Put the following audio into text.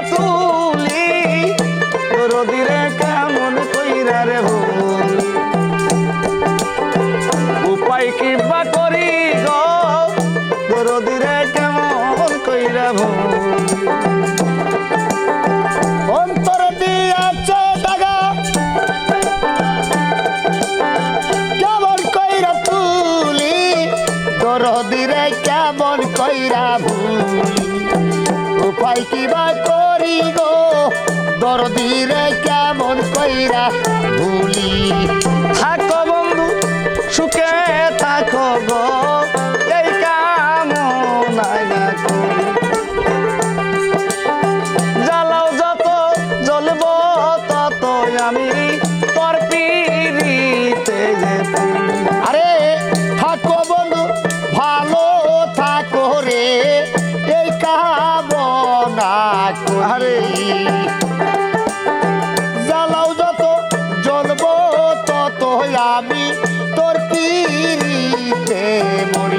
তুলি দরদিরে কেমন কইরা রে ভুল উপায় কি বা করি গো দরদিরে কেমন কইরা ভুল অন্তর দিয়াছে দাগা কেমন কইরা তুলি দরদিরে কেমন কইরা ভুলি উপায় কি বা করি গো দরদিরে কেমন কইরা ভুলি থাকো বন্ধু সুখে থাকো গো এই কামনাই না করি জ্বালাও যত জ্বলব তত আমি তোর পিড়িতে যে আরে থাকো বন্ধু ভালো থাকো রে এই কামনা আরে জ্বালাও যত জ্বলব তত আমি তোর পিড়িতে মরি